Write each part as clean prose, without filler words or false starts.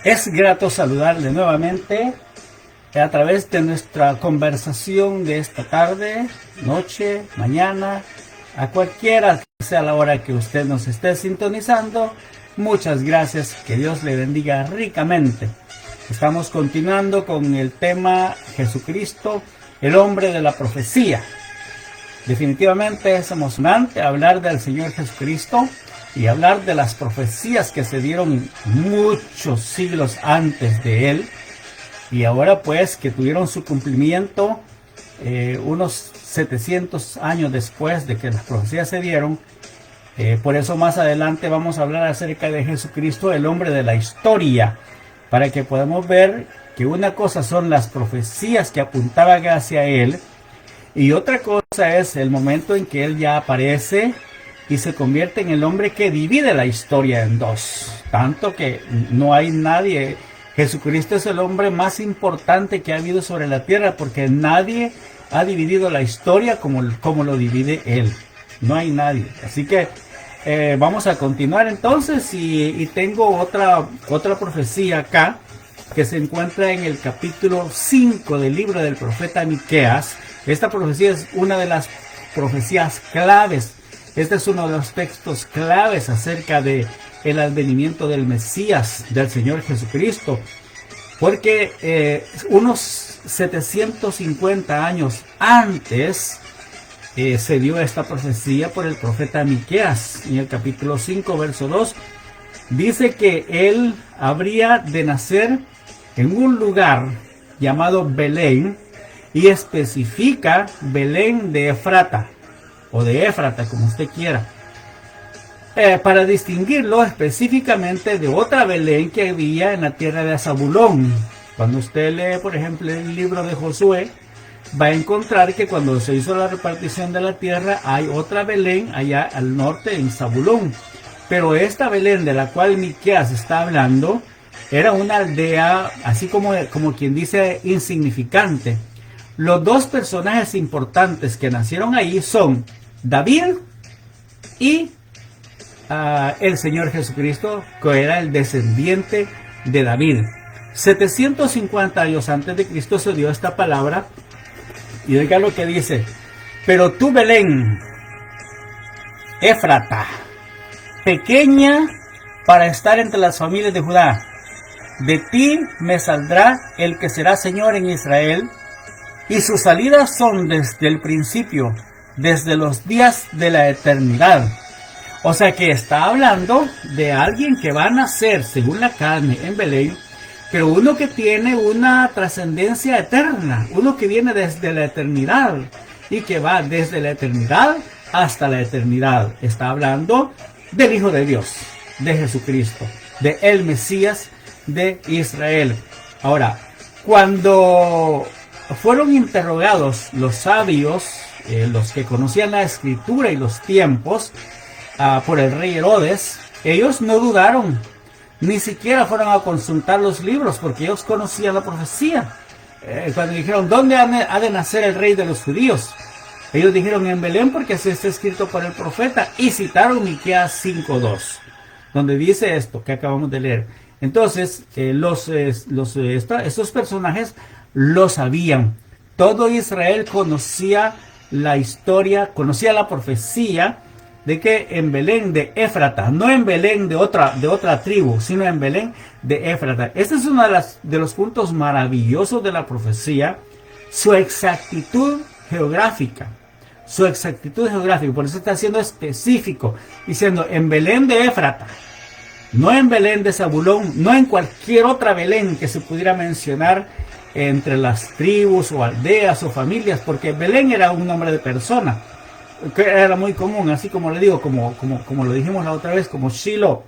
Es grato saludarle nuevamente a través de nuestra conversación de esta tarde, noche, mañana, a cualquiera que sea la hora que usted nos esté sintonizando. Muchas gracias, que Dios le bendiga ricamente. Estamos continuando con el tema Jesucristo, el hombre de la profecía. Definitivamente es emocionante hablar del Señor Jesucristo y hablar de las profecías que se dieron muchos siglos antes de Él, y ahora pues que tuvieron su cumplimiento unos 700 años después de que las profecías se dieron. Por eso más adelante vamos a hablar acerca de Jesucristo, el hombre de la historia, para que podamos ver que una cosa son las profecías que apuntaban hacia Él, y otra cosa es el momento en que Él ya aparece y se convierte en el hombre que divide la historia en dos. Tanto que no hay nadie. Jesucristo es el hombre más importante que ha habido sobre la tierra, porque nadie ha dividido la historia como lo divide Él. No hay nadie. Así que vamos a continuar entonces, y tengo otra profecía acá que se encuentra en el capítulo 5 del libro del profeta Miqueas. Esta profecía es una de las profecías claves. Este es uno de los textos claves acerca de el advenimiento del Mesías, del Señor Jesucristo, porque unos 750 años antes se dio esta profecía por el profeta Miqueas. En el capítulo 5, verso 2, dice que él habría de nacer en un lugar llamado Belén, y especifica Belén de Efrata, o de Éfrata, como usted quiera, para distinguirlo específicamente de otra Belén que había en la tierra de Zabulón. Cuando usted lee, por ejemplo, el libro de Josué, va a encontrar que cuando se hizo la repartición de la tierra, hay otra Belén allá al norte, en Zabulón. Pero esta Belén de la cual Miqueas está hablando, era una aldea, así como quien dice, insignificante. Los dos personajes importantes que nacieron ahí son David y el Señor Jesucristo, que era el descendiente de David. 750 años antes de Cristo se dio esta palabra, y oiga lo que dice: pero tú, Belén, Éfrata, pequeña para estar entre las familias de Judá, de ti me saldrá el que será Señor en Israel, y sus salidas son desde el principio, desde los días de la eternidad. O sea que está hablando de alguien que va a nacer según la carne en Belén, pero uno que tiene una trascendencia eterna, uno que viene desde la eternidad y que va desde la eternidad hasta la eternidad. Está hablando del Hijo de Dios, de Jesucristo, de el Mesías de Israel. Ahora, cuando fueron interrogados los sabios, los que conocían la escritura y los tiempos, por el rey Herodes, ellos no dudaron, ni siquiera fueron a consultar los libros, porque ellos conocían la profecía. Cuando dijeron, ¿dónde ha de nacer el rey de los judíos? Ellos dijeron, en Belén, porque así está escrito por el profeta, y citaron Miqueas 5:2, donde dice esto que acabamos de leer. Entonces, estos personajes lo sabían. Todo Israel conocía la historia, conocía la profecía de que en Belén de Éfrata, no en Belén de otra tribu, sino en Belén de Éfrata. Este es uno de los puntos maravillosos de la profecía, su exactitud geográfica. Por eso está siendo específico, diciendo en Belén de Éfrata, no en Belén de Zabulón, no en cualquier otra Belén que se pudiera mencionar entre las tribus o aldeas o familias, porque Belén era un nombre de persona, que era muy común, así como le digo, como lo dijimos la otra vez, como Shiloh.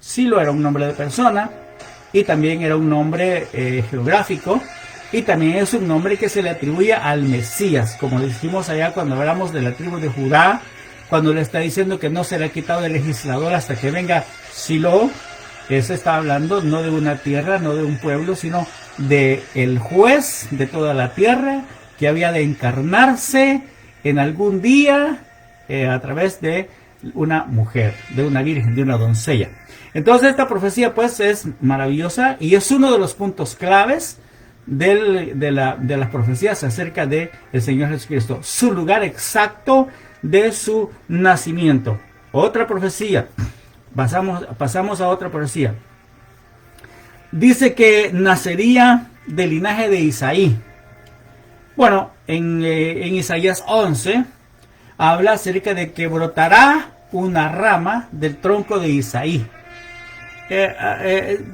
Shiloh era un nombre de persona, y también era un nombre geográfico, y también es un nombre que se le atribuye al Mesías, como dijimos allá cuando hablamos de la tribu de Judá, cuando le está diciendo que no será quitado el legislador hasta que venga Shiloh. Eso está hablando no de una tierra, no de un pueblo, sino de el juez de toda la tierra, que había de encarnarse en algún día a través de una mujer, de una virgen, de una doncella. Entonces esta profecía pues es maravillosa y es uno de los puntos claves de las profecías acerca de el Señor Jesucristo, su lugar exacto de su nacimiento. Otra profecía, pasamos a otra profecía. Dice que nacería del linaje de Isaí. Bueno, en Isaías 11 habla acerca de que brotará una rama del tronco de Isaí.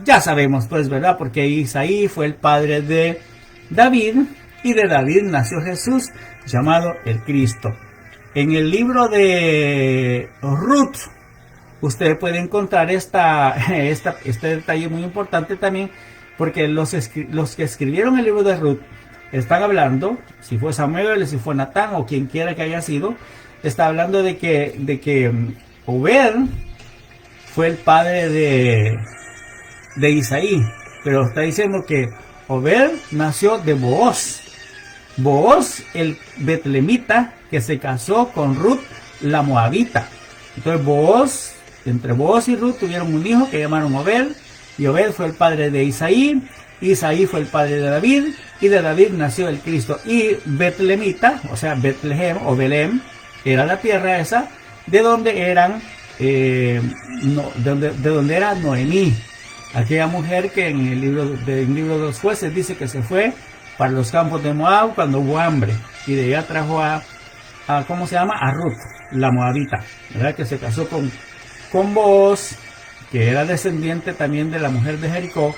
Ya sabemos pues, ¿verdad? Porque Isaí fue el padre de David y de David nació Jesús, llamado el Cristo. En el libro de Ruth usted puede encontrar este detalle muy importante también, porque los que escribieron el libro de Ruth están hablando, si fue Samuel, si fue Natán o quien quiera que haya sido, está hablando de que Obed fue el padre de Isaí, pero está diciendo que Obed nació de Booz. Booz, el betlemita, que se casó con Ruth, la moabita. Entonces entre Booz y Ruth tuvieron un hijo que llamaron Obed, y Obed fue el padre de Isaí, Isaí fue el padre de David, y de David nació el Cristo. Y betlemita, o sea, Betlehem o Belén, era la tierra esa, de donde de donde era Noemí, aquella mujer que en el libro de los jueces dice que se fue para los campos de Moab cuando hubo hambre, y de allá trajo a ¿cómo se llama? A Ruth, la moabita, ¿verdad? Que se casó con Booz, que era descendiente también de la mujer de Jericó.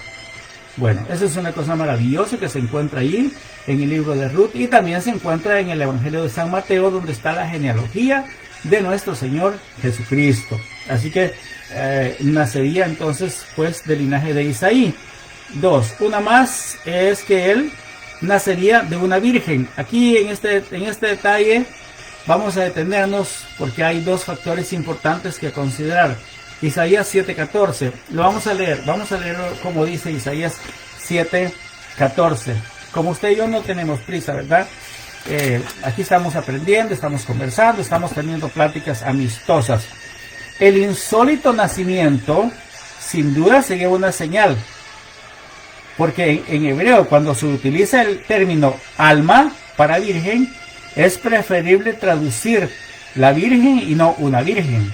Bueno, esa es una cosa maravillosa que se encuentra ahí en el libro de Ruth, y también se encuentra en el Evangelio de San Mateo, donde está la genealogía de nuestro Señor Jesucristo. Así que nacería entonces pues del linaje de Isaí. Una más es que él nacería de una virgen. Aquí en este detalle vamos a detenernos porque hay dos factores importantes que considerar. Isaías 7:14, lo vamos a leer como dice Isaías 7:14. Como usted y yo no tenemos prisa, ¿verdad? Aquí estamos aprendiendo, estamos conversando, estamos teniendo pláticas amistosas. El insólito nacimiento sin duda sería una señal, porque en hebreo, cuando se utiliza el término alma para virgen, es preferible traducir la virgen y no una virgen.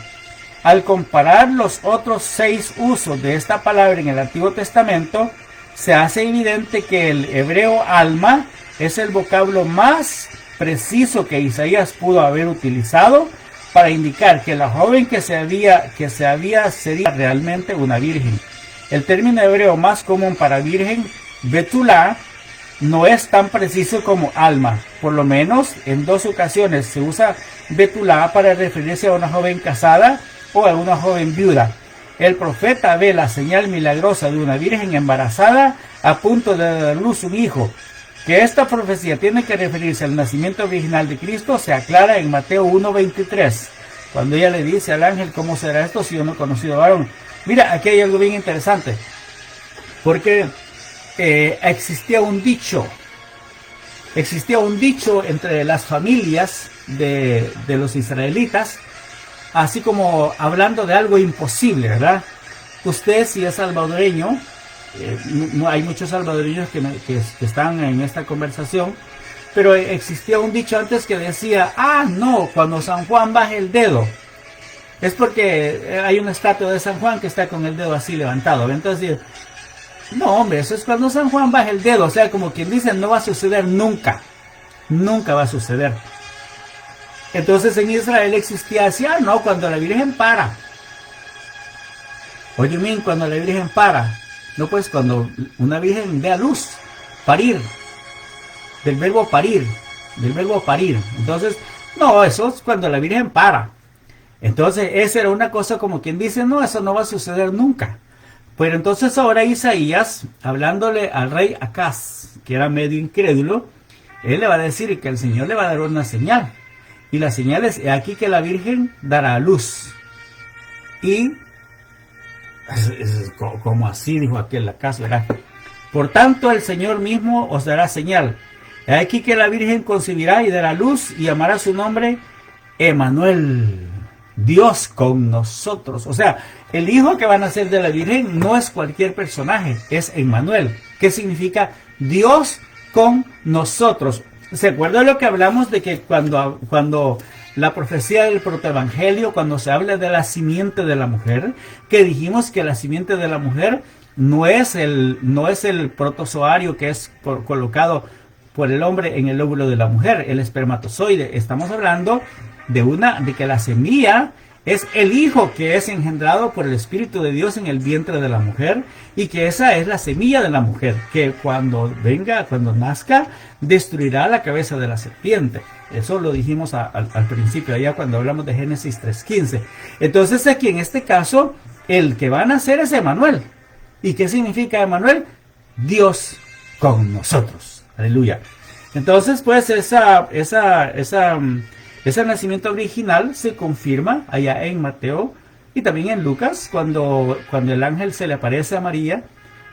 Al comparar los otros 6 usos de esta palabra en el Antiguo Testamento, se hace evidente que el hebreo alma es el vocablo más preciso que Isaías pudo haber utilizado para indicar que la joven que sería realmente una virgen. El término hebreo más común para virgen, betulá, no es tan preciso como alma. Por lo menos en 2 ocasiones se usa betulá para referirse a una joven casada o a una joven viuda. El profeta ve la señal milagrosa de una virgen embarazada a punto de dar a luz un hijo. Que esta profecía tiene que referirse al nacimiento original de Cristo se aclara en Mateo 1:23, cuando ella le dice al ángel: ¿cómo será esto si yo no he conocido a varón? Mira, aquí hay algo bien interesante, porque existía un dicho entre las familias de los israelitas, así como hablando de algo imposible, ¿verdad? Usted, si es salvadoreño, hay muchos salvadoreños que están en esta conversación, pero existía un dicho antes que decía: no, cuando San Juan baje el dedo, es porque hay una estatua de San Juan que está con el dedo así levantado. Entonces, no, hombre, eso es cuando San Juan baje el dedo, o sea, como quien dice, no va a suceder nunca va a suceder. Entonces en Israel existía así: no, cuando la Virgen para. Oye, cuando la Virgen para. No, pues cuando una virgen dé a luz, parir, del verbo parir. Entonces, no, eso es cuando la Virgen para. Entonces, esa era una cosa como quien dice: no, eso no va a suceder nunca. Pero entonces ahora Isaías, hablándole al rey Acaz, que era medio incrédulo, él le va a decir que el Señor le va a dar una señal. Y la señal es aquí que la Virgen dará a luz. Y como así dijo aquel Acaz, ¿verdad? Por tanto, el Señor mismo os dará señal. Aquí que la Virgen concebirá y dará luz y llamará su nombre Emanuel, Dios con nosotros. O sea, el hijo que va a nacer de la Virgen no es cualquier personaje, es Emmanuel. ¿Qué significa? Dios con nosotros. ¿Se acuerda lo que hablamos de que cuando la profecía del protoevangelio, cuando se habla de la simiente de la mujer, que dijimos que la simiente de la mujer no es el protozoario que es colocado por el hombre en el óvulo de la mujer, el espermatozoide? Estamos hablando de que la semilla es el hijo que es engendrado por el Espíritu de Dios en el vientre de la mujer, y que esa es la semilla de la mujer, que cuando nazca, destruirá la cabeza de la serpiente. Eso lo dijimos al principio, allá cuando hablamos de Génesis 3:15. Entonces aquí en este caso, el que va a nacer es Emmanuel. ¿Y qué significa Emmanuel? Dios con nosotros. Aleluya. Entonces, pues ese nacimiento original se confirma allá en Mateo y también en Lucas, cuando el ángel se le aparece a María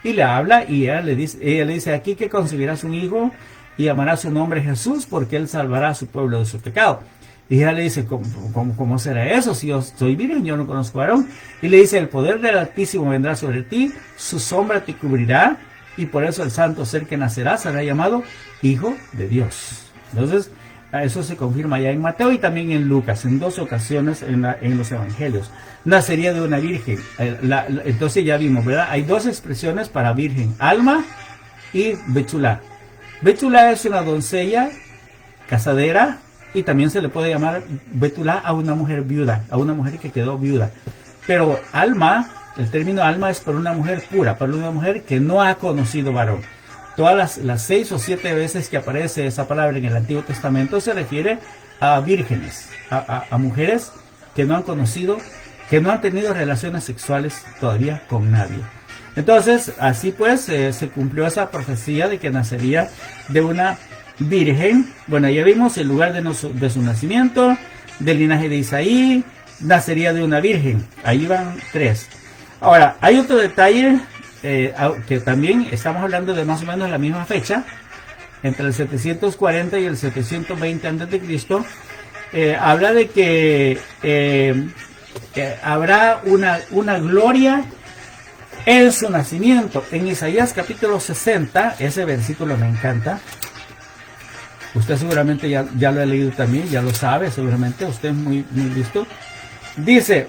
y le habla, y ella le dice aquí que concebirás un hijo y llamará su nombre Jesús, porque él salvará a su pueblo de su pecado. Y ella le dice, ¿cómo será eso? Si yo soy virgen, yo no conozco varón. Y le dice, el poder del Altísimo vendrá sobre ti, su sombra te cubrirá, y por eso el santo ser que nacerá será llamado Hijo de Dios. Entonces, eso se confirma ya en Mateo y también en Lucas, en dos ocasiones en los evangelios. Nacería de una virgen. Entonces ya vimos, ¿verdad? Hay dos expresiones para virgen: Alma y Betulá. Betulá es una doncella casadera, y también se le puede llamar Betulá a una mujer viuda, a una mujer que quedó viuda. Pero alma, el término alma es para una mujer pura, para una mujer que no ha conocido varón. Todas las 6 o 7 veces que aparece esa palabra en el Antiguo Testamento se refiere a vírgenes, a mujeres que no han conocido, que no han tenido relaciones sexuales todavía con nadie. Entonces, así pues, se cumplió esa profecía de que nacería de una virgen. Bueno, ya vimos el lugar de su nacimiento, del linaje de Isaí, nacería de una virgen. Ahí van 3. Ahora, hay otro detalle, que también estamos hablando de más o menos la misma fecha, entre el 740 y el 720 a.C. Habla de que habrá una gloria en su nacimiento. En Isaías capítulo 60, ese versículo me encanta. Usted seguramente ya lo ha leído también, ya lo sabe seguramente, usted es muy listo. Dice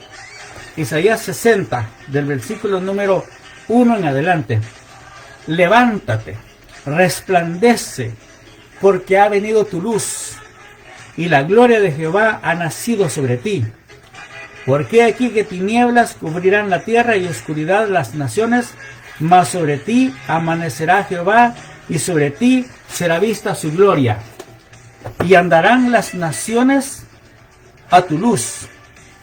Isaías 60, del versículo número 1 en adelante: levántate, resplandece, porque ha venido tu luz, y la gloria de Jehová ha nacido sobre ti. Porque aquí que tinieblas cubrirán la tierra y oscuridad las naciones, mas sobre ti amanecerá Jehová, y sobre ti será vista su gloria. Y andarán las naciones a tu luz,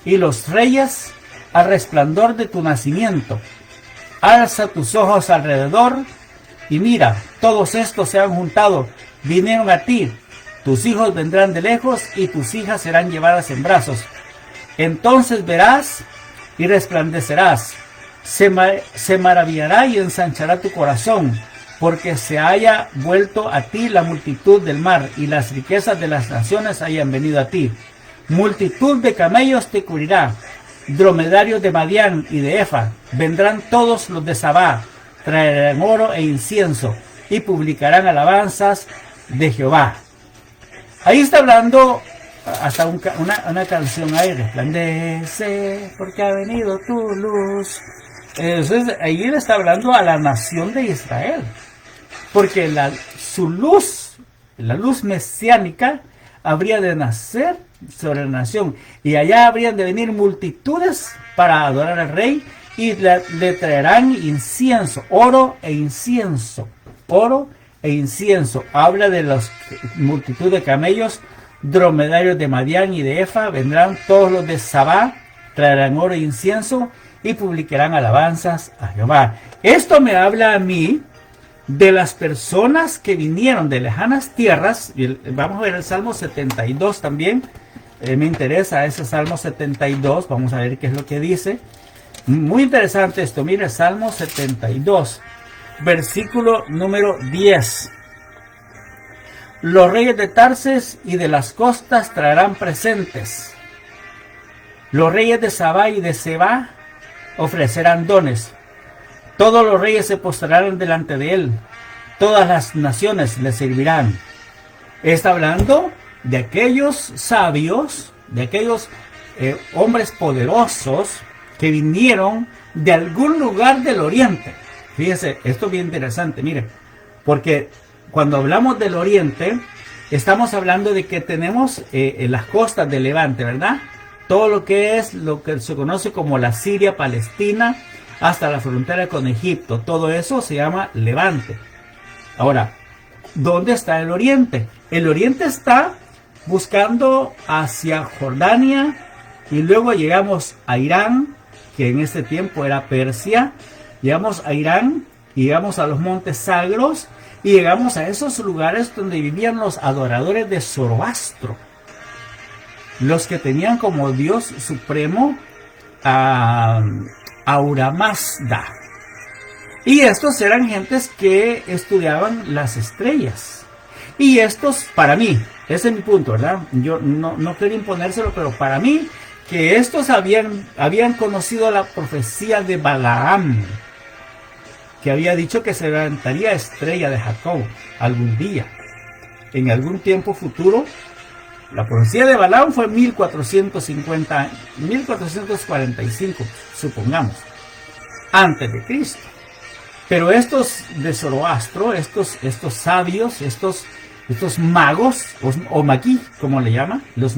y los reyes al resplandor de tu nacimiento. Alza tus ojos alrededor, y mira, todos estos se han juntado, vinieron a ti. Tus hijos vendrán de lejos, y tus hijas serán llevadas en brazos. Entonces verás y resplandecerás. Se maravillará y ensanchará tu corazón, porque se haya vuelto a ti la multitud del mar, y las riquezas de las naciones hayan venido a ti. Multitud de camellos te cubrirá, dromedarios de Madián y de Efa. Vendrán todos los de Sabá, traerán oro e incienso, y publicarán alabanzas de Jehová. Ahí está hablando hasta una canción ahí: resplandece, porque ha venido tu luz. Entonces ahí le está hablando a la nación de Israel, porque su luz, la luz mesiánica, habría de nacer sobre la nación, y allá habrían de venir multitudes para adorar al rey, y le traerán incienso, oro e incienso. Habla de la multitud de camellos, dromedarios de Madián y de Efa. Vendrán todos los de Sabá, traerán oro e incienso, y publicarán alabanzas a Jehová. Esto me habla a mí de las personas que vinieron de lejanas tierras. Vamos a ver el Salmo 72 también. Me interesa ese Salmo 72. Vamos a ver qué es lo que dice. Muy interesante esto. Mire, Salmo 72, versículo número 10. Los reyes de Tarses y de las costas traerán presentes. Los reyes de Sabá y de Seba ofrecerán dones. Todos los reyes se postrarán delante de él. Todas las naciones le servirán. Está hablando de aquellos sabios, de aquellos hombres poderosos que vinieron de algún lugar del oriente. Fíjese, esto es bien interesante, mire, porque cuando hablamos del oriente, estamos hablando de que tenemos en las costas del Levante, ¿verdad? Todo lo que se conoce como la Siria, Palestina, hasta la frontera con Egipto, todo eso se llama Levante. Ahora, ¿dónde está el oriente? El oriente está buscando hacia Jordania y luego llegamos a Irán, que en ese tiempo era Persia, llegamos a Irán y llegamos a los montes Sagros y llegamos a esos lugares donde vivían los adoradores de Zoroastro, los que tenían como Dios supremo a Ahura Mazda. Y estos eran gentes que estudiaban las estrellas. Y estos, para mí, ese es mi punto, ¿verdad? Yo no quiero imponérselo, pero para mí, que estos habían conocido la profecía de Balaam, que había dicho que se levantaría estrella de Jacob algún día, en algún tiempo futuro. La profecía de Balaam fue 1445, supongamos, antes de Cristo. Pero estos de Zoroastro, estos sabios, estos magos, o magí, como le llaman, los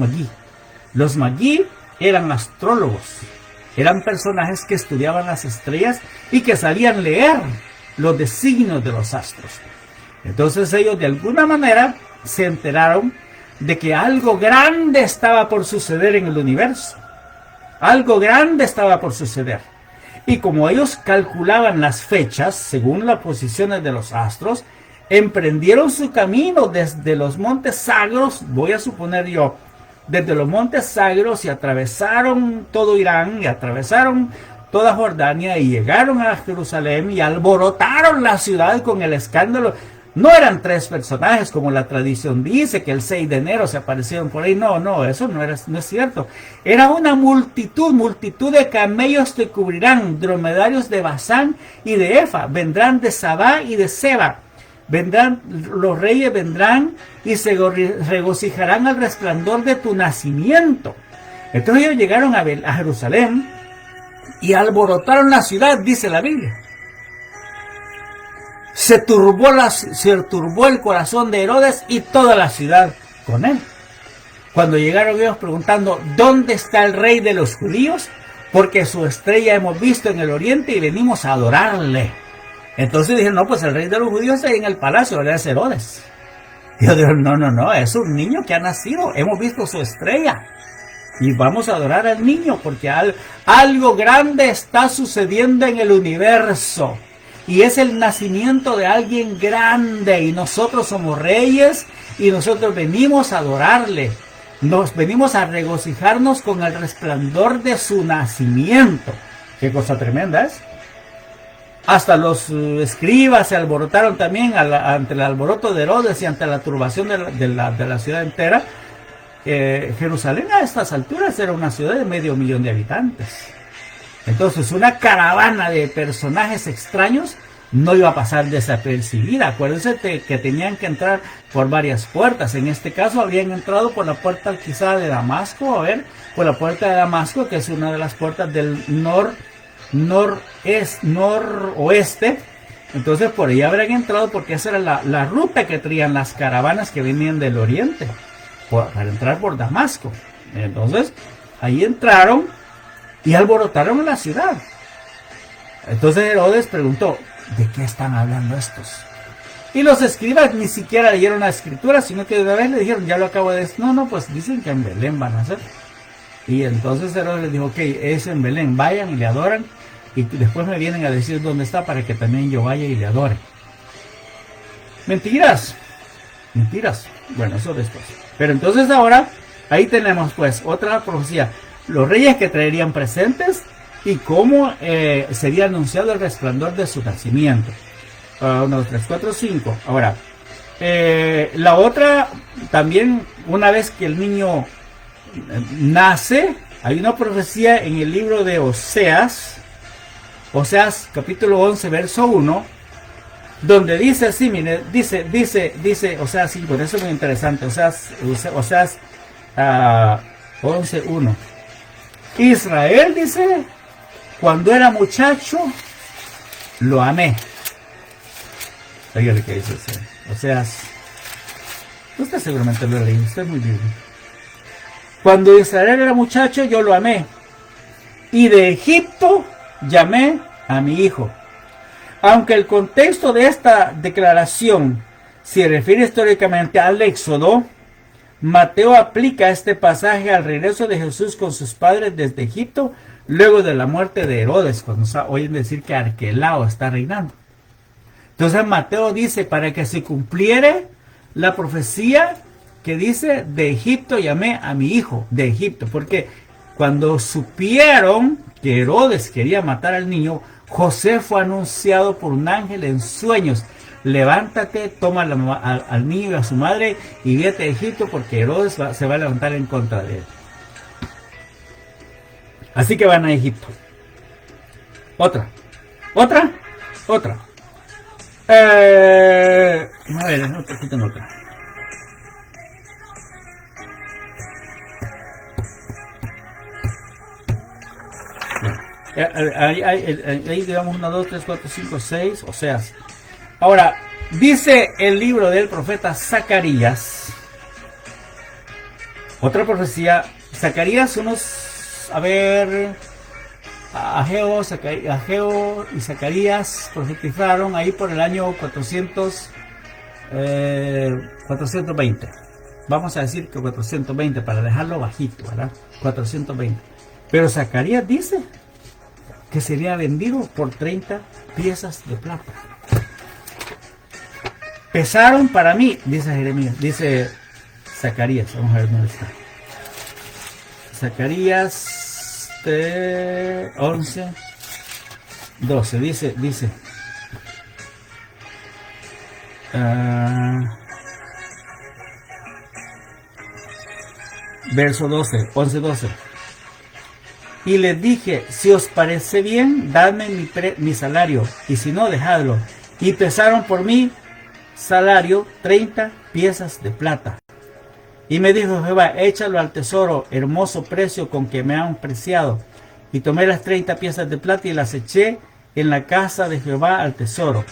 magí eran astrólogos, eran personajes que estudiaban las estrellas y que sabían leer los designios de los astros. Entonces ellos de alguna manera se enteraron de que algo grande estaba por suceder en el universo. Algo grande estaba por suceder. Y como ellos calculaban las fechas según las posiciones de los astros, emprendieron su camino desde los montes Sagros, voy a suponer yo, desde los montes Sagros, y atravesaron todo Irán y atravesaron toda Jordania y llegaron a Jerusalén y alborotaron la ciudad con el escándalo. No eran 3 personajes como la tradición dice, que el 6 de enero se aparecieron por ahí. No, eso no es cierto. Era una multitud de camellos te cubrirán, dromedarios de Basán y de Efa, vendrán de Sabá y de Seba. Vendrán, los reyes vendrán y se regocijarán al resplandor de tu nacimiento. Entonces ellos llegaron a Jerusalén y alborotaron la ciudad, dice la Biblia. Se turbó el corazón de Herodes y toda la ciudad con él. Cuando llegaron ellos preguntando, ¿dónde está el rey de los judíos? Porque su estrella hemos visto en el oriente y venimos a adorarle. Entonces dijeron, no, pues el rey de los judíos está en el palacio, ¿verdad? Es Herodes. Y ellos dijeron, no, es un niño que ha nacido, hemos visto su estrella. Y vamos a adorar al niño porque algo grande está sucediendo en el universo. Y es el nacimiento de alguien grande. Y nosotros somos reyes y nosotros venimos a adorarle. Nos venimos a regocijarnos con el resplandor de su nacimiento. Qué cosa tremenda es. Hasta los escribas se alborotaron también ante el alboroto de Herodes y ante la turbación de la ciudad entera. Jerusalén a estas alturas era una ciudad de 500,000 de habitantes. Entonces una caravana de personajes extraños no iba a pasar desapercibida. Acuérdense que tenían que entrar por varias puertas. En este caso habían entrado por la puerta quizá de Damasco, por la puerta de Damasco, que es una de las puertas del noroeste. Entonces por ahí habrían entrado porque esa era la ruta que traían las caravanas que venían del oriente, para entrar por Damasco. Entonces ahí entraron y alborotaron la ciudad. Entonces Herodes preguntó, ¿de qué están hablando estos? Y los escribas ni siquiera leyeron la escritura, sino que de una vez le dijeron, ya lo acabo de decir. No, pues dicen que en Belén van a ser. Y entonces Herodes les dijo, ok, es en Belén, vayan y le adoran, y después me vienen a decir dónde está para que también yo vaya y le adore. Mentiras. Bueno, eso después. Pero entonces ahora, ahí tenemos pues otra profecía. Los reyes que traerían presentes y cómo sería anunciado el resplandor de su nacimiento. 1, 2, 3, 4, 5. Ahora, la otra, también una vez que el niño nace, Hay una profecía en el libro de Oseas, capítulo 11, verso 1, donde dice así, mire, dice, Oseas 5, eso es muy interesante, Oseas 11, 1. Israel, dice, cuando era muchacho, lo amé. Oiga lo que dice Oseas. Usted seguramente lo leí, usted es muy bien. Cuando Israel era muchacho, yo lo amé. Y de Egipto llamé a mi hijo. Aunque el contexto de esta declaración se refiere históricamente al Éxodo, Mateo aplica este pasaje al regreso de Jesús con sus padres desde Egipto, luego de la muerte de Herodes, cuando oyen decir que Arquelao está reinando. Entonces Mateo dice, para que se cumpliere la profecía que dice, de Egipto llamé a mi hijo, de Egipto, porque cuando supieron que Herodes quería matar al niño, José fue anunciado por un ángel en sueños: levántate, toma al niño y a su madre y vete a Egipto, porque Herodes se va a levantar en contra de él. Así que van a Egipto. Otra. A ver, aquí tengo otra. Ahí digamos 1, 2, 3, 4, 5, 6, Oseas. Ahora, dice el libro del profeta Zacarías, otra profecía, Zacarías, Ageo y Zacarías profetizaron ahí por el año 420. Vamos a decir que 420 para dejarlo bajito, ¿verdad? 420. Pero Zacarías dice que sería vendido por 30 piezas de plata. Pesaron para mí, dice Jeremías, dice Zacarías. Vamos a ver dónde está. Zacarías 11, 12, dice verso 12, 11, 12. Y les dije, si os parece bien, dadme mi salario, y si no, dejadlo. Y pesaron por mí salario 30 piezas de plata. Y me dijo Jehová, échalo al tesoro, hermoso precio con que me han preciado. Y tomé las 30 piezas de plata y las eché en la casa de Jehová al tesoro.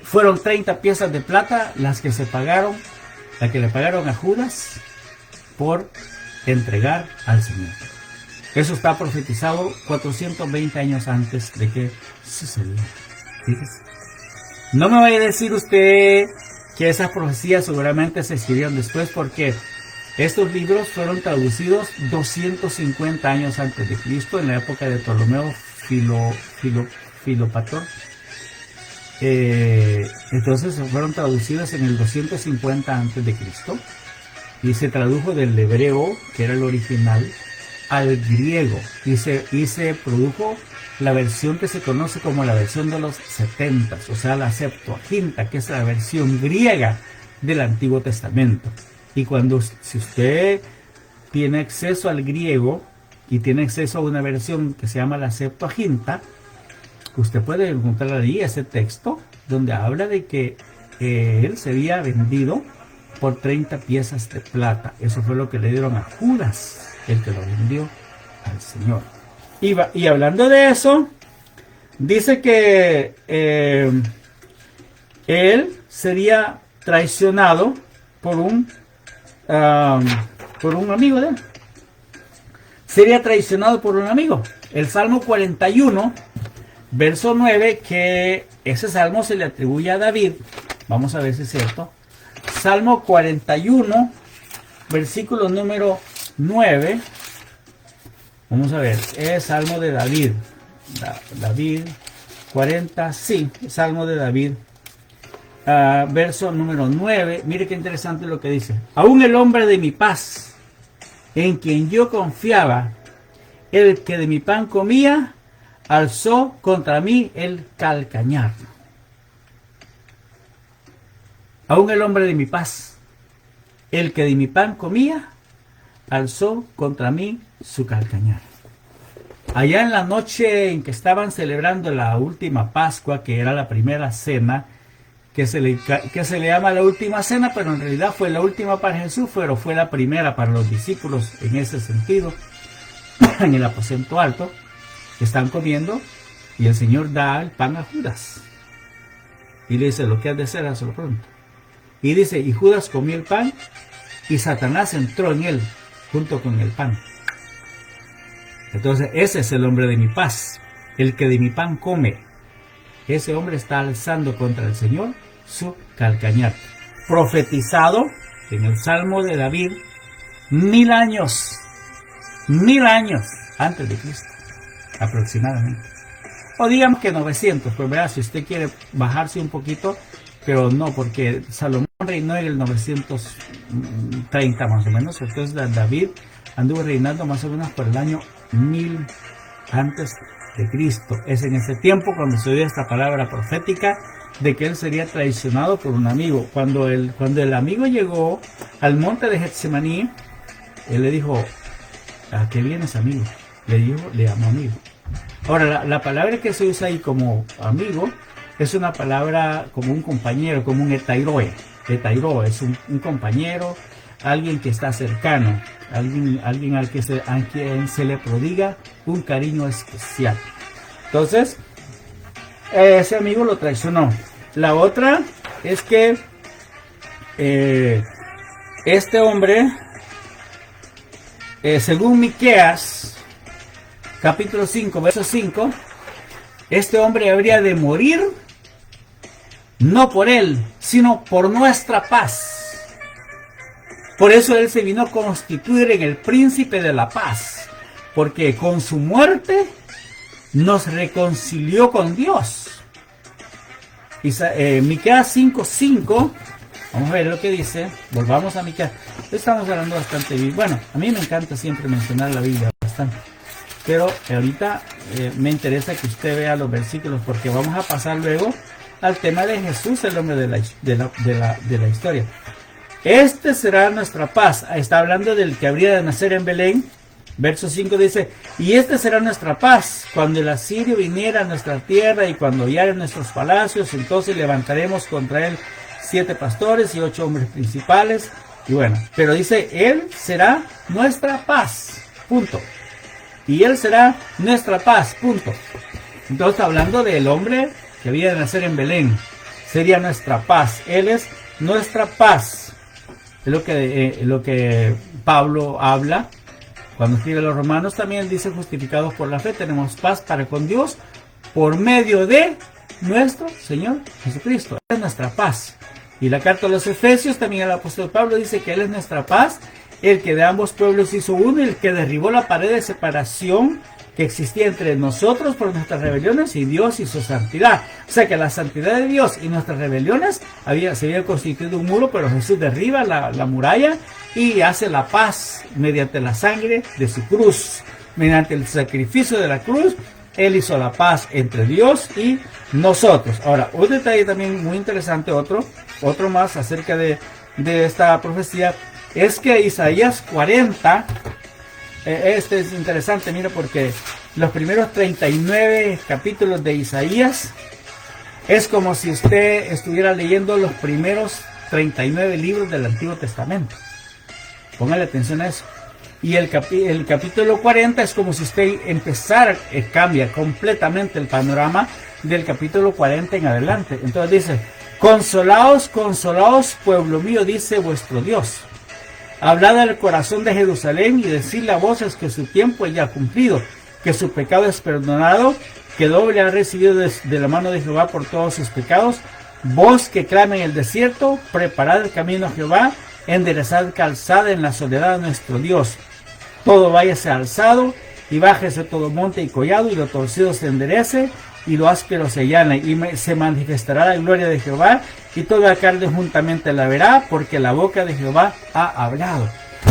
Fueron 30 piezas de plata las que le pagaron a Judas por entregar al Señor. Eso está profetizado 420 años antes de que sucediera. Fíjese. No me vaya a decir usted que esas profecías seguramente se escribieron después, porque estos libros fueron traducidos 250 años antes de Cristo, en la época de Ptolomeo Filopator. Entonces fueron traducidos en el 250 antes de Cristo y se tradujo del hebreo, que era el original, al griego, y se produjo la versión que se conoce como la versión de los 70, o sea, la Septuaginta, que es la versión griega del Antiguo Testamento. Y si usted tiene acceso al griego y tiene acceso a una versión que se llama la Septuaginta, usted puede encontrar ahí ese texto donde habla de que él sería vendido por 30 piezas de plata. Eso fue lo que le dieron a Judas, el que lo vendió al Señor. Y hablando de eso, dice que él sería traicionado por un amigo de él. Sería traicionado por un amigo. El Salmo 41, verso 9, que ese salmo se le atribuye a David. Vamos a ver si es cierto. Salmo 41, versículo número 9. Vamos a ver, es Salmo de David. David 40, sí, Salmo de David. Verso número 9. Mire qué interesante lo que dice. Aún el hombre de mi paz, en quien yo confiaba, el que de mi pan comía, alzó contra mí el calcañar. Aún el hombre de mi paz, el que de mi pan comía, alzó contra mí su calcañar. Allá en la noche en que estaban celebrando la última Pascua, que era la primera cena, que se le llama la última cena, pero en realidad fue la última para Jesús, pero fue la primera para los discípulos en ese sentido, en el aposento alto, están comiendo y el Señor da el pan a Judas. Y le dice, lo que has de hacer, hazlo pronto. Y dice, y Judas comió el pan y Satanás entró en él junto con el pan. Entonces ese es el hombre de mi paz, el que de mi pan come. Ese hombre está alzando contra el Señor su calcañar. Profetizado en el Salmo de David 1000 años antes de Cristo, aproximadamente. O digamos que 900, pues verá, si usted quiere bajarse un poquito, pero no, porque Salomón reinó en el 930 más o menos. Entonces David anduvo reinando más o menos por el año 1000 antes de Cristo. Es en ese tiempo cuando se dio esta palabra profética de que él sería traicionado por un amigo. Cuando el amigo llegó al monte de Getsemaní, él le dijo, ¿a qué vienes, amigo? Le llamó amigo. Ahora, la palabra que se usa ahí como amigo es una palabra como un compañero, como un etairoe. Etairo es un compañero, alguien que está cercano, alguien a quien se le prodiga un cariño especial. Entonces, ese amigo lo traicionó. La otra es que este hombre, según Miqueas, capítulo 5, verso 5, este hombre habría de morir, no por él, sino por nuestra paz. Por eso él se vino a constituir en el príncipe de la paz, porque con su muerte nos reconcilió con Dios. Miqueas 5:5, vamos a ver lo que dice. Volvamos a Miqueas. Estamos hablando bastante bien. Bueno, a mí me encanta siempre mencionar la Biblia bastante, pero ahorita me interesa que usted vea los versículos, porque vamos a pasar luego al tema de Jesús, el hombre de la historia. Este será nuestra paz. Está hablando del que habría de nacer en Belén. Verso 5 dice, y esta será nuestra paz, cuando el asirio viniera a nuestra tierra y cuando hollare nuestros palacios, entonces levantaremos contra él 7 pastores y 8 hombres principales. Y bueno, pero dice, él será nuestra paz, punto. Y él será nuestra paz, punto. Entonces está hablando del hombre que había de nacer en Belén. Sería nuestra paz. Él es nuestra paz. Es lo que Pablo habla cuando escribe a los romanos. También dice, justificados por la fe, tenemos paz para con Dios por medio de nuestro Señor Jesucristo. Él es nuestra paz. Y la carta a los Efesios, también el apóstol Pablo dice que Él es nuestra paz, el que de ambos pueblos hizo uno, el que derribó la pared de separación que existía entre nosotros por nuestras rebeliones y Dios y su santidad. O sea que la santidad de Dios y nuestras rebeliones se había constituido un muro, pero Jesús derriba la muralla y hace la paz mediante la sangre de su cruz. Mediante el sacrificio de la cruz, Él hizo la paz entre Dios y nosotros. Ahora, un detalle también muy interesante, otro más acerca de esta profecía, es que Isaías 40, este es interesante, mira, porque los primeros 39 capítulos de Isaías es como si usted estuviera leyendo los primeros 39 libros del Antiguo Testamento. Póngale atención a eso. Y el capítulo 40 es como si usted empezara, cambia completamente el panorama del capítulo 40 en adelante. Entonces dice, consolaos, consolaos, pueblo mío, dice vuestro Dios. Hablad al corazón de Jerusalén y decidle a voces que su tiempo ya ha cumplido, que su pecado es perdonado, que doble ha recibido de la mano de Jehová por todos sus pecados. Vos que clame en el desierto, preparad el camino a Jehová, enderezad calzada en la soledad de nuestro Dios. Todo váyase alzado y bájese todo monte y collado, y lo torcido se enderece y lo áspero se allane, y se manifestará la gloria de Jehová, y toda carne juntamente la verá, porque la boca de Jehová ha hablado.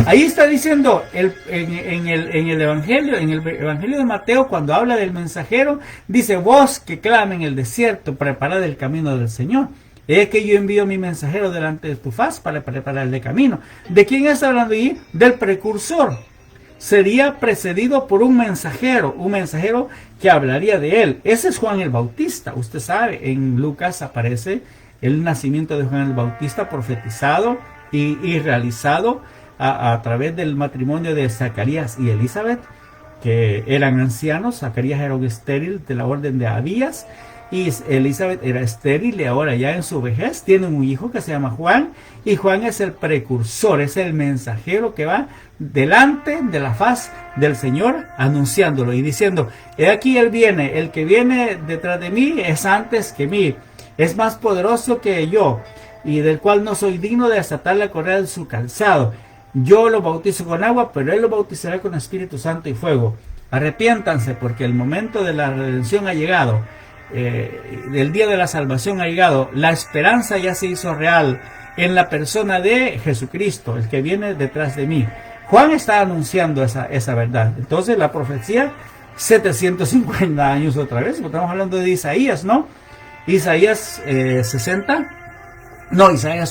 Ahí está diciendo en el Evangelio de Mateo, cuando habla del mensajero, dice, vos que clame en el desierto, preparad el camino del Señor. Es que yo envío mi mensajero delante de tu faz para prepararle camino. ¿De quién está hablando ahí? Del precursor. Sería precedido por un mensajero que hablaría de él. Ese es Juan el Bautista. Usted sabe, en Lucas aparece el nacimiento de Juan el Bautista profetizado y realizado a través del matrimonio de Zacarías y Elizabeth, que eran ancianos. Zacarías era un estéril de la orden de Abías, y Elizabeth era estéril, y ahora ya en su vejez tienen un hijo que se llama Juan, y Juan es el precursor, es el mensajero que va delante de la faz del Señor anunciándolo y diciendo: he aquí él viene, el que viene detrás de mí es antes que mí, es más poderoso que yo, y del cual no soy digno de desatar la correa de su calzado. Yo lo bautizo con agua, pero él lo bautizará con Espíritu Santo y fuego. Arrepiéntanse, porque el momento de la redención ha llegado. El día de la salvación ha llegado. La esperanza ya se hizo real en la persona de Jesucristo, el que viene detrás de mí. Juan está anunciando esa verdad. Entonces la profecía, 750 años otra vez. Estamos hablando de Isaías, ¿no? Isaías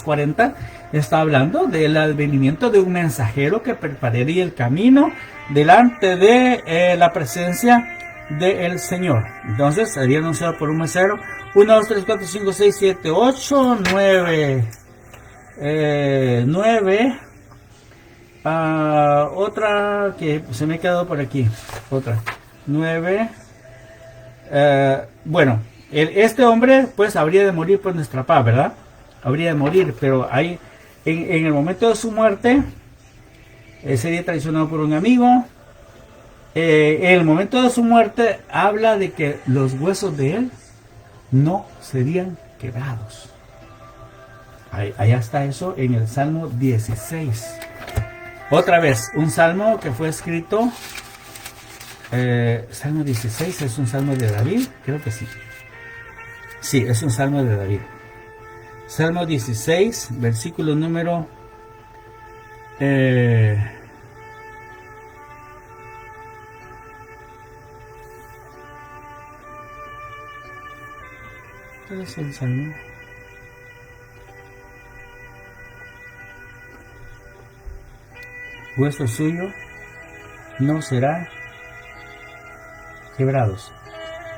40 está hablando del advenimiento de un mensajero que prepararía el camino delante de la presencia del Señor. Entonces sería anunciado por un mensajero. 1, 2, 3, 4, 5, 6, 7, 8, 9 9. Otra que se me ha quedado por aquí, otra 9. Bueno, este hombre pues habría de morir por nuestra paz, ¿verdad? Habría de morir, pero ahí en el momento de su muerte sería traicionado por un amigo. En el momento de su muerte habla de que los huesos de él no serían quebrados. Allá está eso en el Salmo 16. Otra vez, un salmo que fue escrito, Salmo 16, ¿es un salmo de David? Creo que sí. Sí, es un salmo de David. Salmo 16, versículo número... ¿Qué es el salmo? Huesos suyos no serán quebrados.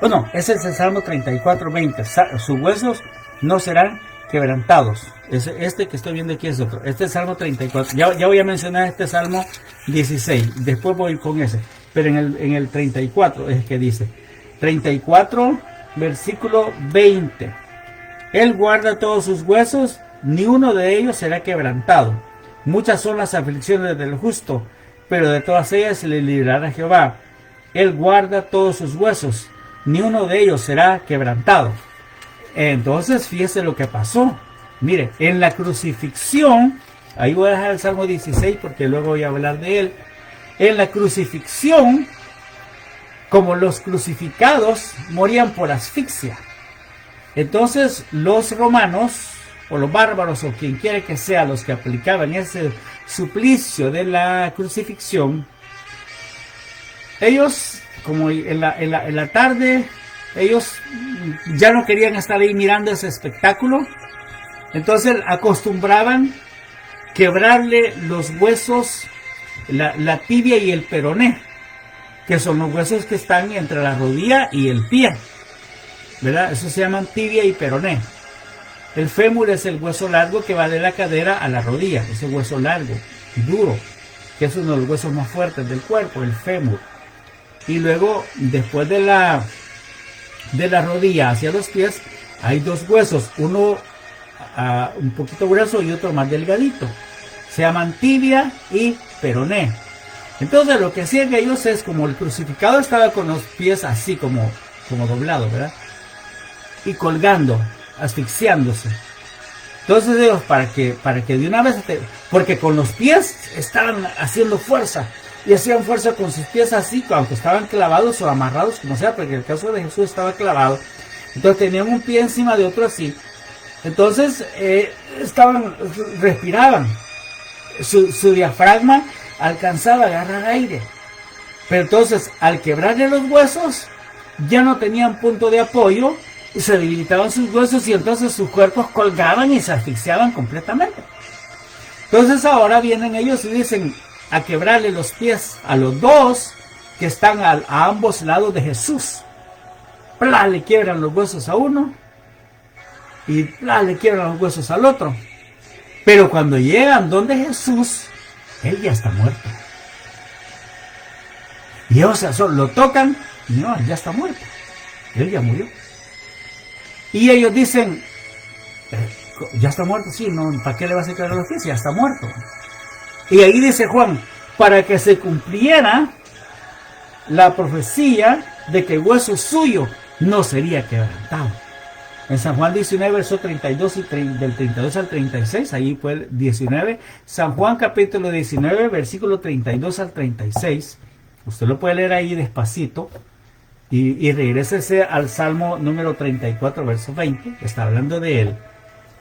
Bueno, ese es el Salmo 34:20. Sus huesos no serán quebrantados. Este que estoy viendo aquí es otro. Este es el Salmo 34. Ya voy a mencionar este Salmo 16. Después voy con ese. Pero en el 34 es que dice. 34, versículo 20. Él guarda todos sus huesos, ni uno de ellos será quebrantado. Muchas son las aflicciones del justo, pero de todas ellas se le librará Jehová. Él guarda todos sus huesos, ni uno de ellos será quebrantado. Entonces, fíjese lo que pasó. Mire, en la crucifixión, ahí voy a dejar el Salmo 16 porque luego voy a hablar de él. En la crucifixión, como los crucificados morían por asfixia, entonces los romanos, o los bárbaros, o quien quiera que sea, los que aplicaban ese suplicio de la crucifixión, ellos, como en la tarde, ellos ya no querían estar ahí mirando ese espectáculo, entonces acostumbraban quebrarle los huesos, la tibia y el peroné, que son los huesos que están entre la rodilla y el pie, ¿verdad? Eso se llaman tibia y peroné. El fémur es el hueso largo que va de la cadera a la rodilla, ese hueso largo y duro, que es uno de los huesos más fuertes del cuerpo, el fémur. Y luego, después de la rodilla hacia los pies, hay dos huesos, uno un poquito grueso y otro más delgadito. Se llaman tibia y peroné. Entonces lo que hacían ellos es, como el crucificado estaba con los pies así como doblados, ¿verdad? Y colgando, asfixiándose. Entonces ellos, para que de una vez, porque con los pies estaban haciendo fuerza, y hacían fuerza con sus pies así, aunque estaban clavados o amarrados, como sea, porque en el caso de Jesús estaba clavado, entonces tenían un pie encima de otro así, entonces respiraban, su diafragma alcanzaba a agarrar aire, pero entonces al quebrarle los huesos, ya no tenían punto de apoyo se debilitaban sus huesos y entonces sus cuerpos colgaban y se asfixiaban completamente. Entonces ahora vienen ellos y dicen a quebrarle los pies a los dos que están a ambos lados de Jesús. ¡Pla! Le quiebran los huesos a uno y ¡pla! Le quiebran los huesos al otro. Pero cuando llegan donde Jesús, él ya está muerto. Y o sea, lo tocan y no, él ya está muerto. Él ya murió. Y ellos dicen, ya está muerto, sí, no, ¿para qué le vas a quebrar los pies? Ya está muerto. Y ahí dice Juan, para que se cumpliera la profecía de que el hueso suyo no sería quebrantado. En San Juan 19, verso 32 y del 32 al 36, ahí fue el 19. San Juan capítulo 19, versículo 32 al 36. Usted lo puede leer ahí despacito. Y regrésese al Salmo número 34, verso 20, que está hablando de él.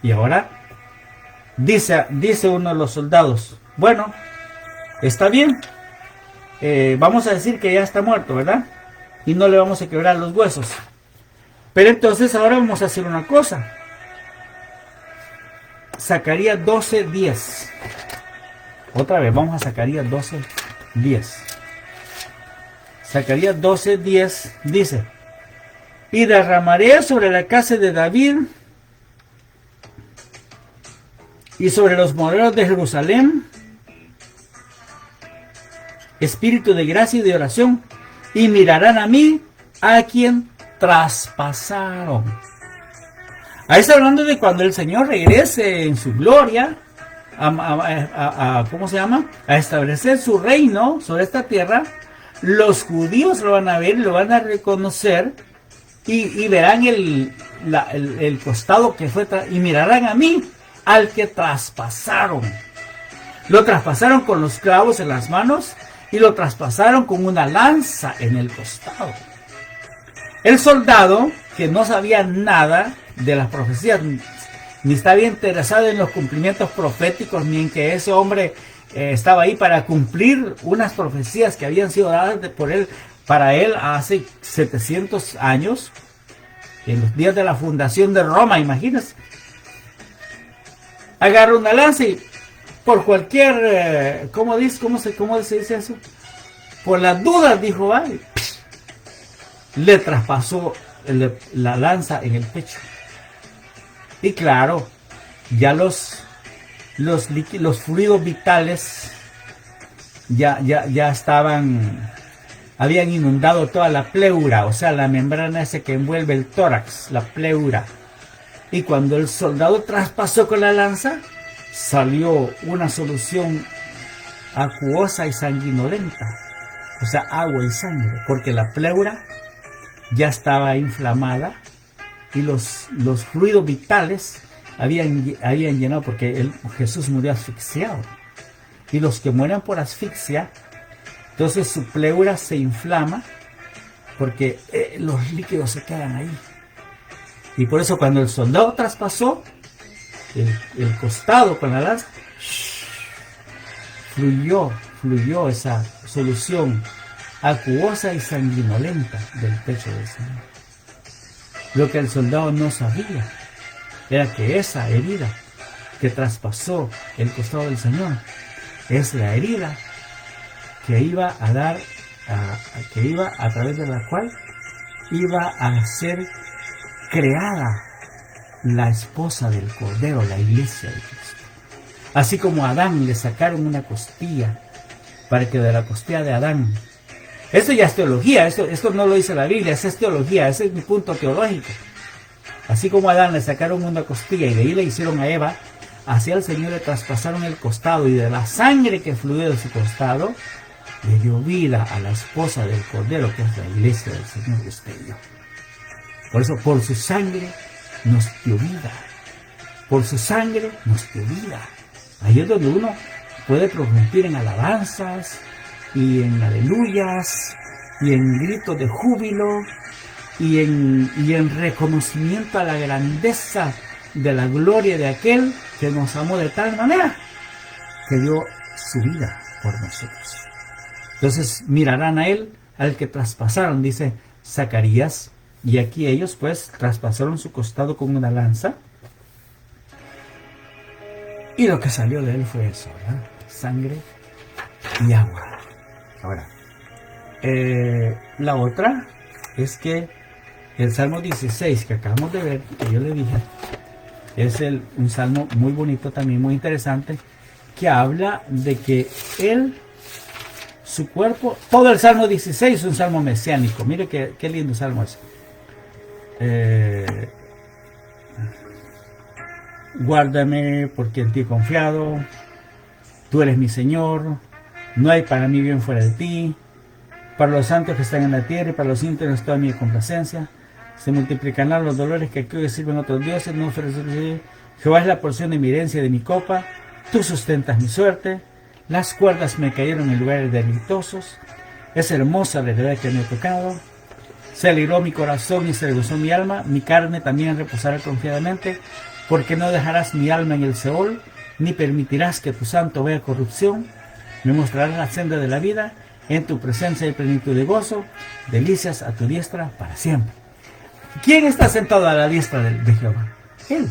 Y ahora dice uno de los soldados, bueno, está bien, vamos a decir que ya está muerto, ¿verdad? Y no le vamos a quebrar los huesos. Pero entonces ahora vamos a hacer una cosa. Zacarías 12:10. Otra vez, vamos a Zacarías 12:10. Zacarías 12:10 dice, y derramaré sobre la casa de David y sobre los moradores de Jerusalén espíritu de gracia y de oración, y mirarán a mí, a quien traspasaron. Ahí está hablando de cuando el Señor regrese en su gloria ¿cómo se llama? A establecer su reino sobre esta tierra. Los judíos lo van a ver, lo van a reconocer y verán el costado que fue y mirarán a mí, al que traspasaron. Lo traspasaron con los clavos en las manos y lo traspasaron con una lanza en el costado. El soldado, que no sabía nada de las profecías, ni estaba interesado en los cumplimientos proféticos, ni en que ese hombre estaba ahí para cumplir unas profecías que habían sido dadas por él, para él hace 700 años, en los días de la fundación de Roma, imagínense. Agarra una lanza y por cualquier, ¿cómo se dice eso? Por las dudas, dijo, ay, le traspasó la lanza en el pecho. Y claro, ya los fluidos vitales ya habían inundado toda la pleura, o sea, la membrana esa que envuelve el tórax, la pleura. Y cuando el soldado traspasó con la lanza, salió una solución acuosa y sanguinolenta, o sea, agua y sangre, porque la pleura ya estaba inflamada y los fluidos vitales habían llenado, porque Jesús murió asfixiado. Y los que mueren por asfixia, entonces su pleura se inflama porque los líquidos se quedan ahí. Y por eso cuando el soldado traspasó el costado con la lanza, fluyó esa solución acuosa y sanguinolenta del pecho del Señor. Lo que el soldado no sabía era que esa herida que traspasó el costado del Señor es la herida que iba a dar, a través de la cual iba a ser creada la esposa del Cordero, la iglesia de Cristo. Así como a Adán le sacaron una costilla para que de la costilla de Adán, esto ya es teología, esto no lo dice la Biblia, eso es teología, ese es mi punto teológico. Así como a Adán le sacaron una costilla y de ahí le hicieron a Eva, así al Señor le traspasaron el costado, y de la sangre que fluyó de su costado le dio vida a la esposa del Cordero, que es la iglesia del Señor, usted y yo. Por eso, por su sangre nos dio vida. Por su sangre nos dio vida. Ahí es donde uno puede prorrumpir en alabanzas y en aleluyas y en gritos de júbilo y en reconocimiento a la grandeza de la gloria de aquel que nos amó de tal manera que dio su vida por nosotros. Entonces mirarán a él, al que traspasaron, dice Zacarías Y aquí ellos pues traspasaron su costado con una lanza. Y lo que salió de él fue eso, ¿verdad? Sangre y agua. Ahora, la otra es que el Salmo 16 que acabamos de ver, que yo le dije, es un salmo muy bonito también, muy interesante, que habla de que él, su cuerpo, todo el Salmo 16 es un salmo mesiánico. Mire qué lindo salmo es. Guárdame porque en ti he confiado, tú eres mi Señor, no hay para mí bien fuera de ti, para los santos que están en la tierra y para los íntegros toda mi complacencia, se multiplicarán los dolores que aquí hoy sirven otros dioses, no ofreceré. Jehová es la porción de mi herencia y de mi copa, tú sustentas mi suerte, las cuerdas me cayeron en lugares deleitosos, es hermosa la heredad que me he tocado, se alegró mi corazón y se regozó mi alma, mi carne también reposará confiadamente, porque no dejarás mi alma en el Seol, ni permitirás que tu santo vea corrupción, me mostrarás la senda de la vida, en tu presencia hay plenitud de gozo, delicias a tu diestra para siempre. ¿Quién está sentado a la diestra de Jehová? Él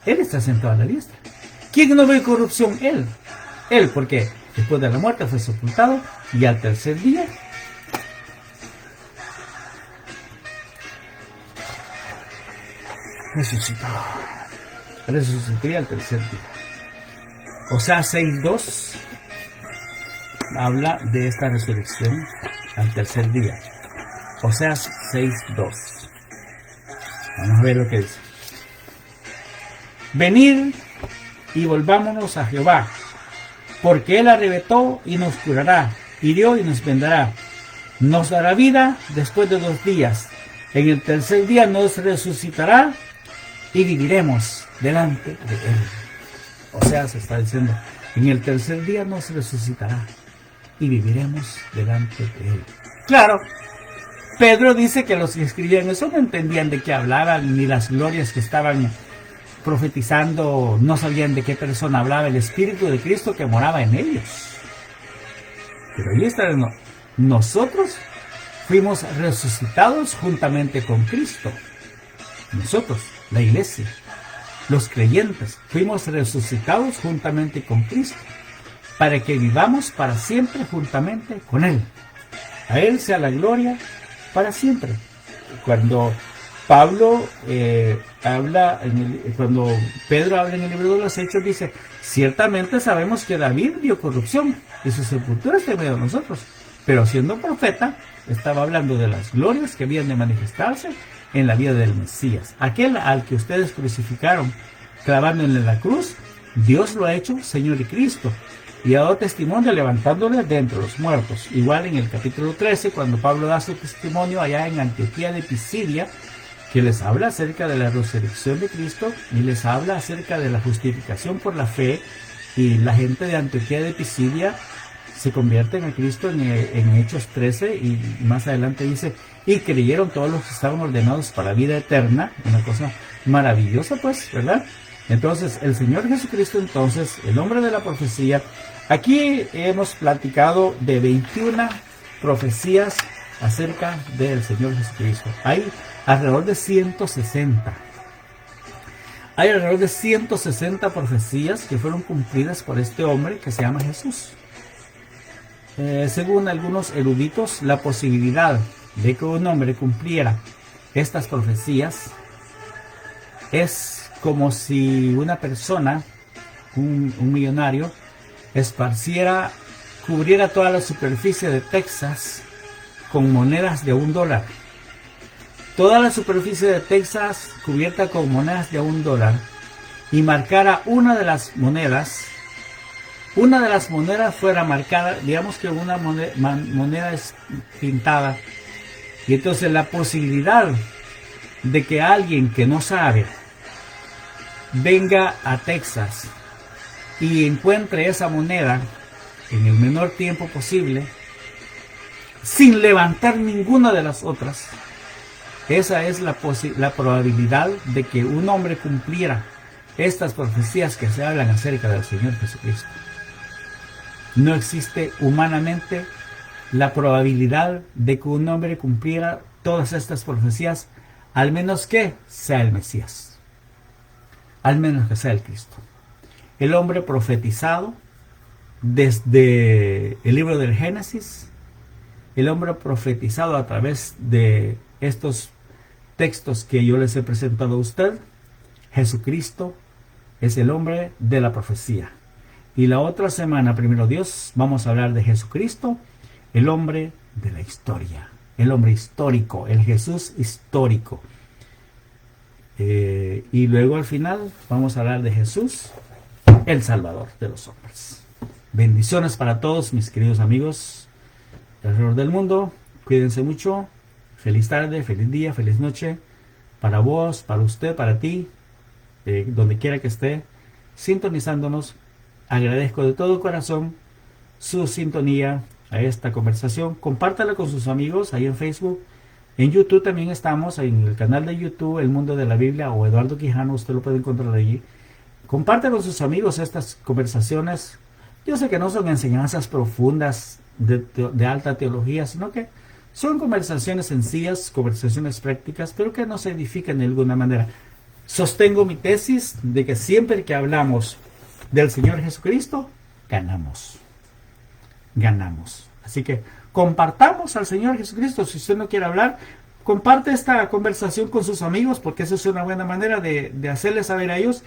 está sentado a la diestra. ¿Quién no ve corrupción? Él, porque después de la muerte fue sepultado y al tercer día resucitaría al tercer día. Oseas 6:2 habla de esta resurrección al tercer día. Oseas 6:2. Vamos a ver lo que dice. Venid y volvámonos a Jehová, porque él arrebató y nos curará, hirió y nos vendará, nos dará vida después de 2 días, en el tercer día nos resucitará y viviremos delante de él. O sea, se está diciendo, en el tercer día nos resucitará y viviremos delante de él. Claro, Pedro dice que los que escribían eso no entendían de qué hablaban, ni las glorias que estaban profetizando, no sabían de qué persona hablaba el Espíritu de Cristo que moraba en ellos. Pero ahí está, nosotros fuimos resucitados juntamente con Cristo. Nosotros, la iglesia, los creyentes, fuimos resucitados juntamente con Cristo, para que vivamos para siempre juntamente con Él. A Él sea la gloria para siempre. Cuando Pablo cuando Pedro habla en el libro de los Hechos, dice, ciertamente sabemos que David vio corrupción y su sepultura está en medio de nosotros, pero siendo profeta, estaba hablando de las glorias que habían de manifestarse en la vida del Mesías, aquel al que ustedes crucificaron, clavándole en la cruz. Dios lo ha hecho Señor y Cristo, y ha dado testimonio levantándole de entre los muertos. Igual en el capítulo 13, cuando Pablo da su testimonio allá en Antioquía de Pisidia, que les habla acerca de la resurrección de Cristo y les habla acerca de la justificación por la fe, y la gente de Antioquía de Pisidia se convierten a Cristo en Hechos 13, y más adelante dice, y creyeron todos los que estaban ordenados para vida eterna. Una cosa maravillosa, pues, ¿verdad? Entonces, el Señor Jesucristo, entonces, el hombre de la profecía. Aquí hemos platicado de 21 profecías acerca del Señor Jesucristo. Hay alrededor de 160. Hay alrededor de 160 profecías que fueron cumplidas por este hombre que se llama Jesús. Según algunos eruditos, la posibilidad de que un hombre cumpliera estas profecías es como si una persona, un millonario, cubriera toda la superficie de Texas con monedas de $1. Toda la superficie de Texas cubierta con monedas de $1, y marcara una de las monedas fuera marcada, digamos que una moneda es pintada, y entonces la posibilidad de que alguien que no sabe venga a Texas y encuentre esa moneda en el menor tiempo posible, sin levantar ninguna de las otras, esa es la probabilidad de que un hombre cumpliera estas profecías que se hablan acerca del Señor Jesucristo. No existe humanamente la probabilidad de que un hombre cumpliera todas estas profecías, al menos que sea el Mesías, al menos que sea el Cristo. El hombre profetizado desde el libro del Génesis, el hombre profetizado a través de estos textos que yo les he presentado a usted, Jesucristo es el hombre de la profecía. Y la otra semana, primero Dios, vamos a hablar de Jesucristo, el hombre de la historia, el hombre histórico, el Jesús histórico. Y luego al final vamos a hablar de Jesús, el Salvador de los hombres. Bendiciones para todos mis queridos amigos alrededor del mundo. Cuídense mucho. Feliz tarde, feliz día, feliz noche. Para vos, para usted, para ti, donde quiera que esté sintonizándonos. Agradezco de todo corazón su sintonía a esta conversación. Compártala con sus amigos ahí en Facebook. En YouTube también estamos, en el canal de YouTube, El Mundo de la Biblia o Eduardo Quijano, usted lo puede encontrar allí. Comparte con sus amigos estas conversaciones. Yo sé que no son enseñanzas profundas de alta teología, sino que son conversaciones sencillas, conversaciones prácticas, pero que nos edifican de alguna manera. Sostengo mi tesis de que siempre que hablamos del Señor Jesucristo, ganamos. Ganamos. Así que compartamos al Señor Jesucristo. Si usted no quiere hablar, comparte esta conversación con sus amigos, porque eso es una buena manera de hacerles saber a ellos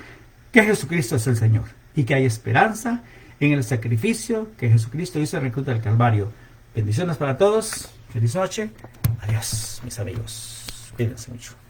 que Jesucristo es el Señor y que hay esperanza en el sacrificio que Jesucristo hizo en la cruz del Calvario. Bendiciones para todos. Feliz noche. Adiós, mis amigos. Cuídense mucho.